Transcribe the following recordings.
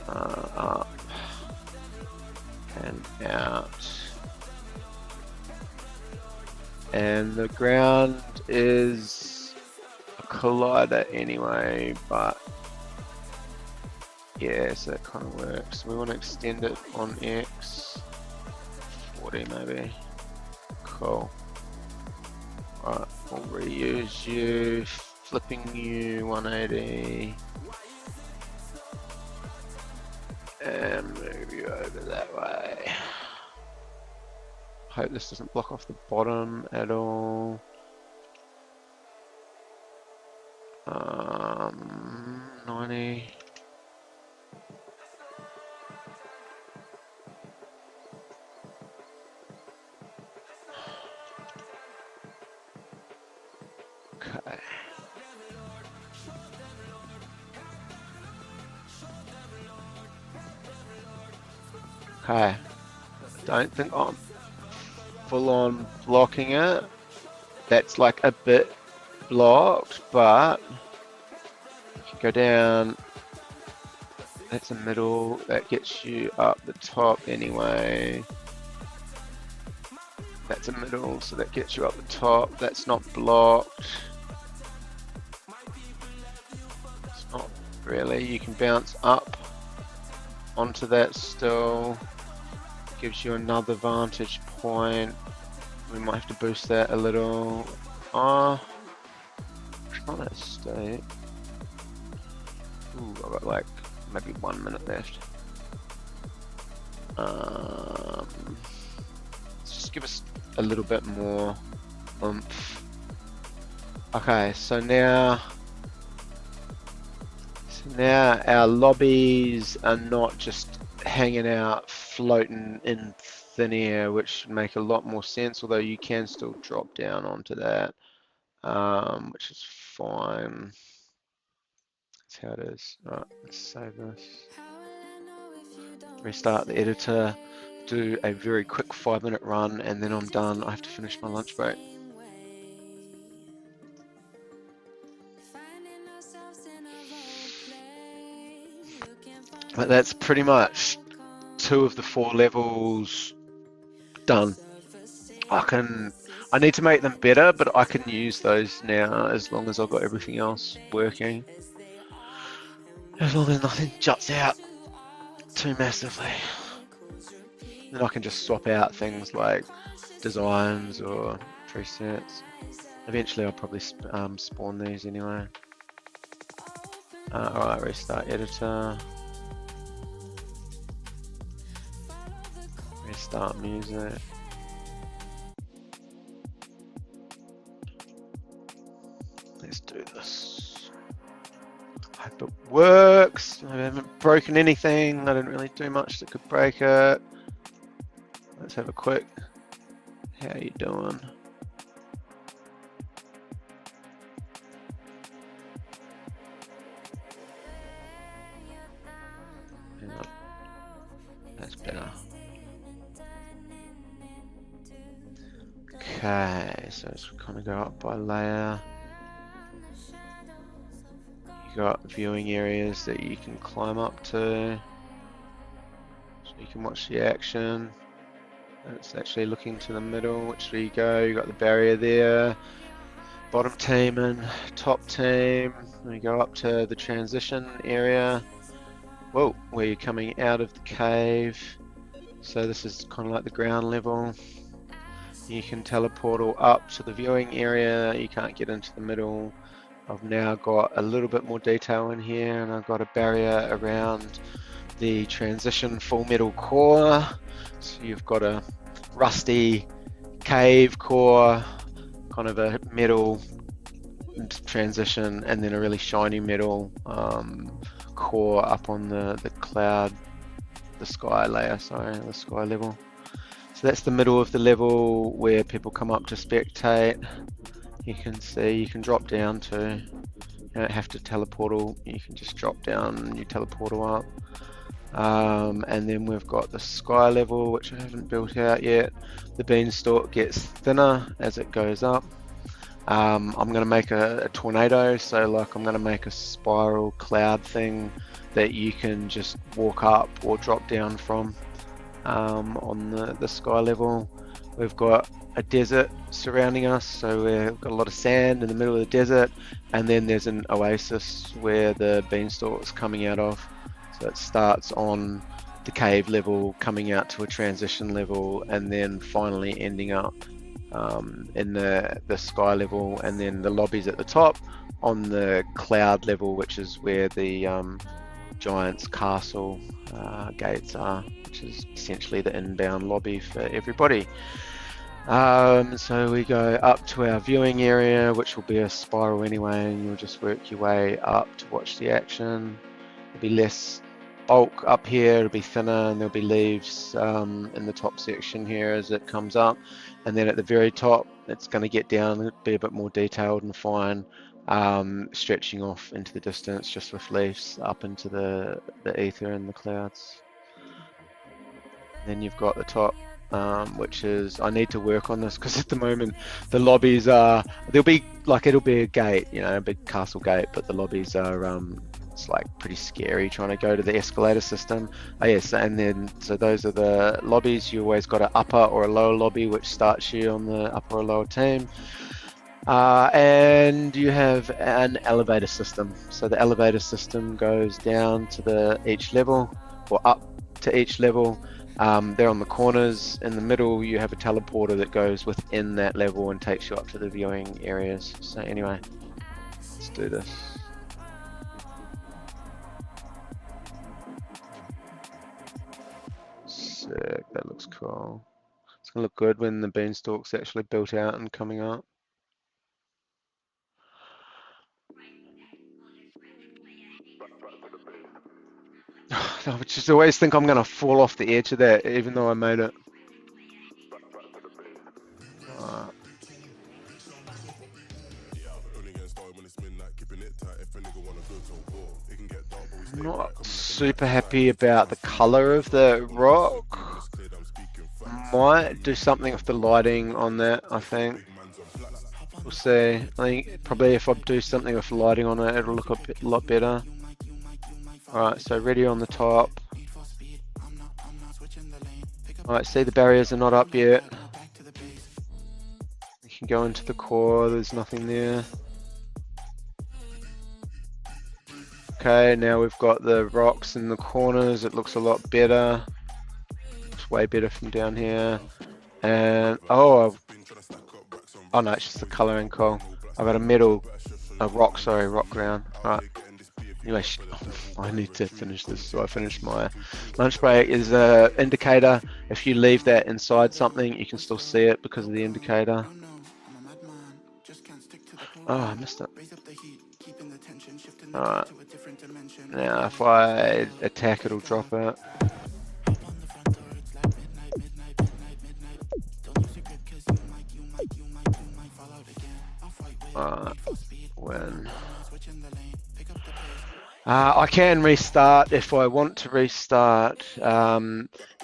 up and out. And the ground is a collider anyway, but yeah, so that kind of works. We want to extend it on X, 40 maybe. Cool. Alright, we'll reuse you, flipping you 180. And move you over that way. Hope this doesn't block off the bottom at all. 90. Okay. Okay. Don't think I'm full on blocking it. That's like a bit blocked, but if you go down, that's a middle, that gets you up the top anyway. That's a middle, so that gets you up the top. That's not blocked. It's not really. You can bounce up onto that still. Gives you another vantage point. We might have to boost that a little. Oh, try that state. Ooh, I've got like maybe 1 minute left. Let's just give us a little bit more oomph. Okay, so now our lobbies are not just hanging out, floating in thin air, which make a lot more sense, although you can still drop down onto that, which is fine. That's how it is. All right, let's save this. Restart the editor, do a very quick 5-minute run, and then I'm done. I have to finish my lunch break. But that's pretty much 2 of the 4 levels done. I need to make them better, but I can use those now as long as I've got everything else working. As long as nothing juts out too massively. Then I can just swap out things like designs or presets. Eventually I'll probably spawn these anyway. Alright, restart editor. Restart music. Let's do this. Hope it works. I haven't broken anything. I didn't really do much that could break it. Let's have a quick. How you doing? That's better. Okay, so it's kind of go up by layer. You got viewing areas that you can climb up to, so you can watch the action. It's actually looking to the middle, which way you go. You got the barrier there. Bottom team and top team. We go up to the transition area. Whoa, where you're coming out of the cave. So this is kind of like the ground level. You can teleport all up to the viewing area. You can't get into the middle. I've now got a little bit more detail in here, and I've got a barrier around the transition full metal core. So you've got a rusty cave core, kind of a metal transition, and then a really shiny metal core up on the cloud, the sky layer, sorry, the sky level. So that's the middle of the level where people come up to spectate. You can see, you can drop down to, you don't have to teleport all, you can just drop down and you teleport all up. And then we've got the sky level, which I haven't built out yet. The beanstalk gets thinner as it goes up. I'm going to make a tornado, so like I'm going to make a spiral cloud thing that you can just walk up or drop down from on the sky level. We've got a desert surrounding us, so we've got a lot of sand in the middle of the desert, and then there's an oasis where the beanstalk's coming out of. So it starts on the cave level, coming out to a transition level, and then finally ending up in the sky level, and then the lobby's at the top on the cloud level, which is where the Giant's castle gates are, which is essentially the inbound lobby for everybody. So we go up to our viewing area, which will be a spiral anyway, and you'll just work your way up to watch the action. There'll be less bulk up here, it'll be thinner, and there'll be leaves in the top section here as it comes up. And then at the very top, it's going to get down and be a bit more detailed and fine, stretching off into the distance just with leaves up into the ether and the clouds. Then you've got the top, which is, I need to work on this because at the moment the lobbies are, there'll be like, it'll be a gate, you know, a big castle gate, but the lobbies are it's like pretty scary trying to go to the escalator system. Oh yes, and then so those are the lobbies. You always got an upper or a lower lobby which starts you on the upper or lower team. And you have an elevator system. So the elevator system goes down to each level, or up to each level. They're on the corners. In the middle, you have a teleporter that goes within that level and takes you up to the viewing areas. So anyway, let's do this. Sick, that looks cool. It's gonna look good when the beanstalk's actually built out and coming up. I just always think I'm gonna fall off the edge of that, even though I made it. I'm not super happy about the color of the rock. Might do something with the lighting on that, I think. We'll see. I think probably if I do something with lighting on it, it'll look a lot better. Alright, so ready on the top. Alright, see the barriers are not up yet. You can go into the core, there's nothing there. Okay, now we've got the rocks in the corners, it looks a lot better. Looks way better from down here. And, oh no, it's just the colouring cool. I've got a rock ground. Alright. Anyway, I need to finish this, so I finished my lunch break. Is an indicator. If you leave that inside something, you can still see it because of the indicator. Oh, I missed it. Alright. Now, if I attack, it'll drop it. When I can restart if I want to restart.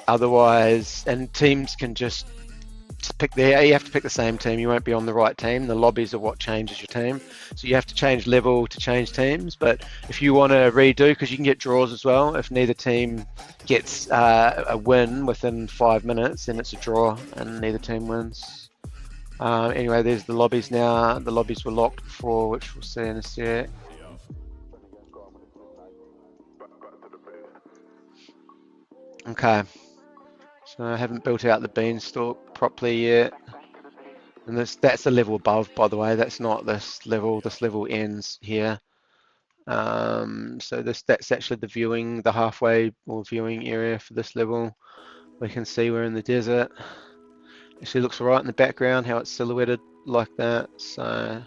Otherwise, and teams can just pick you have to pick the same team. You won't be on the right team. The lobbies are what changes your team. So you have to change level to change teams. But if you want to redo, because you can get draws as well. If neither team gets a win within 5 minutes, then it's a draw and neither team wins. Anyway, there's the lobbies now. The lobbies were locked before, which we'll see in a sec. Okay, so I haven't built out the beanstalk properly yet. And that's the level above, by the way. That's not this level. This level ends here. So that's actually the halfway or viewing area for this level. We can see we're in the desert. Actually looks right in the background, how it's silhouetted like that. So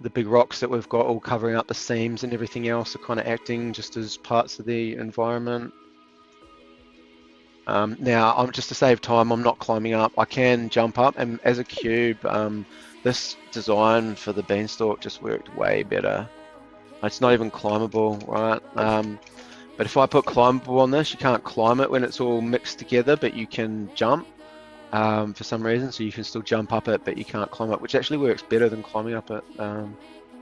the big rocks that we've got all covering up the seams and everything else are kind of acting just as parts of the environment. Now, just to save time, I'm not climbing up. I can jump up, and as a cube, this design for the beanstalk just worked way better. It's not even climbable, right? But if I put climbable on this, you can't climb it when it's all mixed together, but you can jump. for some reason, so you can still jump up it, but you can't climb up, which actually works better than climbing up it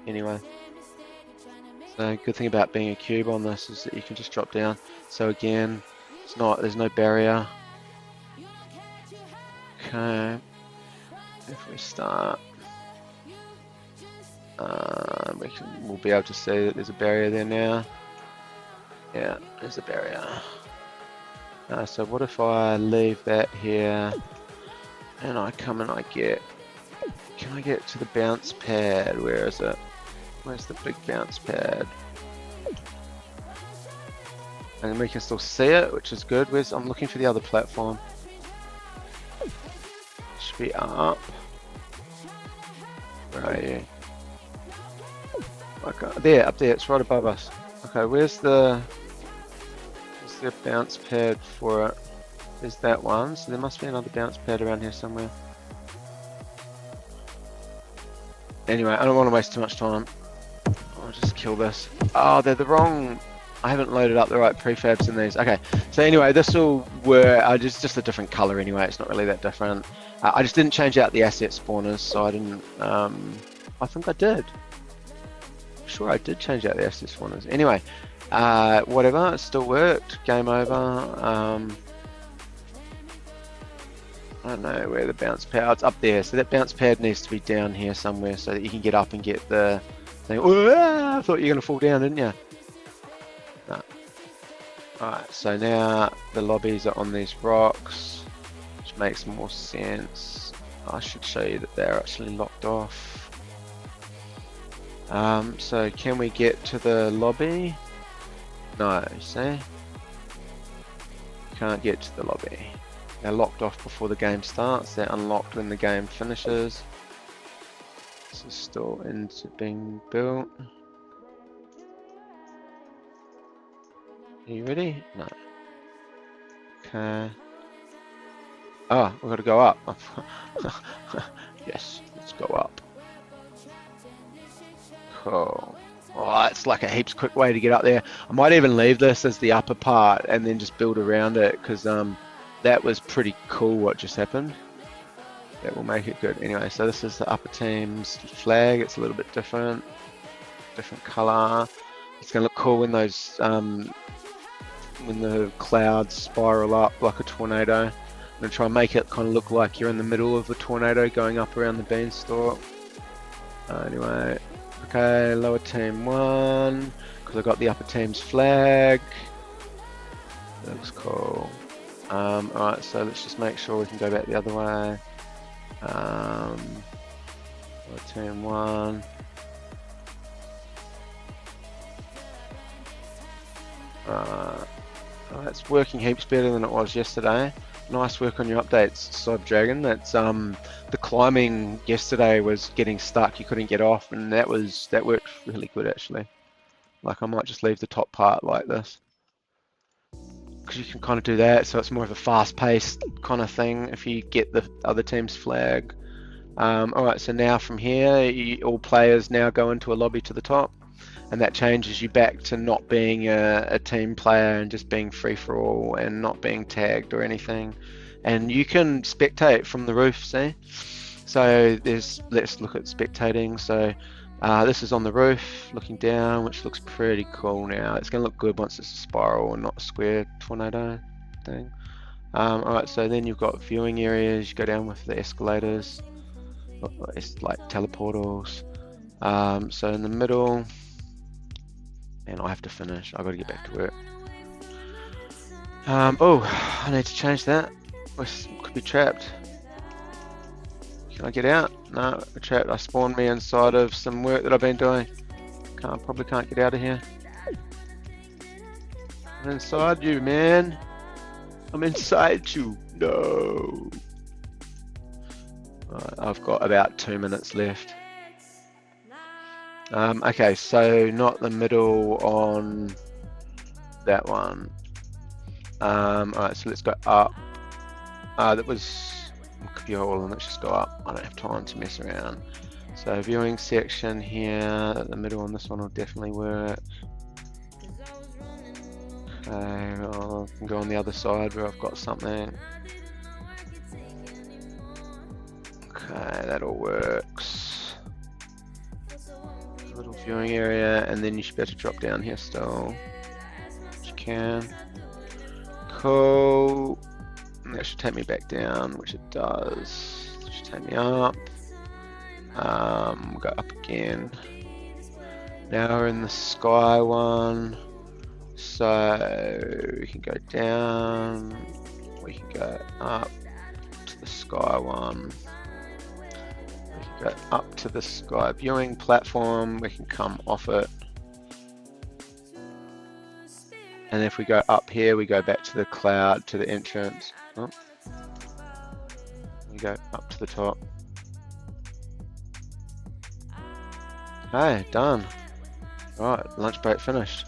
anyway. So good thing about being a cube on this is that you can just drop down. So again, there's no barrier. Okay, if we start, we'll be able to see that there's a barrier there now. Yeah, there's a barrier. So what if I leave that here and I come and can I get to the bounce pad? Where is it? Where's the big bounce pad? And we can still see it, which is good. I'm looking for the other platform. Should be up. Where are you? Okay, there, up there. It's right above us. Okay, where's the bounce pad for it? There's that one. So there must be another bounce pad around here somewhere. Anyway, I don't want to waste too much time. I'll just kill this. Oh, they're the wrong. I haven't loaded up the right prefabs in these. Okay, so anyway, this will work. Just a different color anyway. It's not really that different. I just didn't change out the asset spawners, so I didn't. I think I did. Sure, I did change out the asset spawners. Anyway, whatever. It still worked. Game over. I don't know where the bounce pad. It's up there. So that bounce pad needs to be down here somewhere, so that you can get up and get the thing. Oh, I thought you were gonna fall down, didn't you? No. Alright, so now the lobbies are on these rocks, which makes more sense. I should show you that they're actually locked off. So can we get to the lobby? No, see? Can't get to the lobby. They're locked off before the game starts. They're unlocked when the game finishes. This is still into being built. Are you ready? No. Okay. Oh, we've got to go up. Yes, let's go up. Cool. Oh, it's like a heaps quick way to get up there. I might even leave this as the upper part and then just build around it, because that was pretty cool what just happened. That will make it good. Anyway, so this is the upper team's flag. It's a little bit different color. It's gonna look cool when those when the clouds spiral up like a tornado. I'm gonna try and make it kind of look like you're in the middle of a tornado going up around the beanstalk. Anyway, okay, lower team won because I got the upper team's flag. That looks cool. Alright, so let's just make sure we can go back the other way. Lower team won. That's working heaps better than it was yesterday. Nice work on your updates, Sob Dragon. That's the climbing yesterday was getting stuck. You couldn't get off, and that worked really good actually. Like I might just leave the top part like this, because you can kind of do that. So it's more of a fast-paced kind of thing if you get the other team's flag. Alright, so now from here, all players now go into a lobby to the top. And that changes you back to not being a team player and just being free for all and not being tagged or anything. And you can spectate from the roof, see? So let's look at spectating. So this is on the roof looking down, which looks pretty cool now. It's going to look good once it's a spiral and not a square tornado thing. Alright, so then you've got viewing areas. You go down with the escalators. It's like teleportals. So in the middle, and I have to finish. I've got to get back to work. Oh, I need to change that. I could be trapped. Can I get out? No, I'm trapped. I spawned me inside of some work that I've been doing. Probably can't get out of here. I'm inside you, man. I'm inside you. No. Right, I've got about 2 minutes left. Okay, so not the middle on that one. Alright, so let's go up. That was computer all, and let's just go up. I don't have time to mess around. So viewing section here, the middle on this one will definitely work. Okay, well, I can go on the other side where I've got something. Okay, that all works. A little viewing area, and then you should be able to drop down here still. Which you can. Cool. And that should take me back down, which it does. It should take me up. Go up again. Now we're in the sky one. So we can go down. We can go up to the sky one. We can go up to the sky viewing platform. We can come off it. And if we go up here, we go back to the cloud, to the entrance. Oh. We go up to the top. Okay, done. Right, lunch break finished.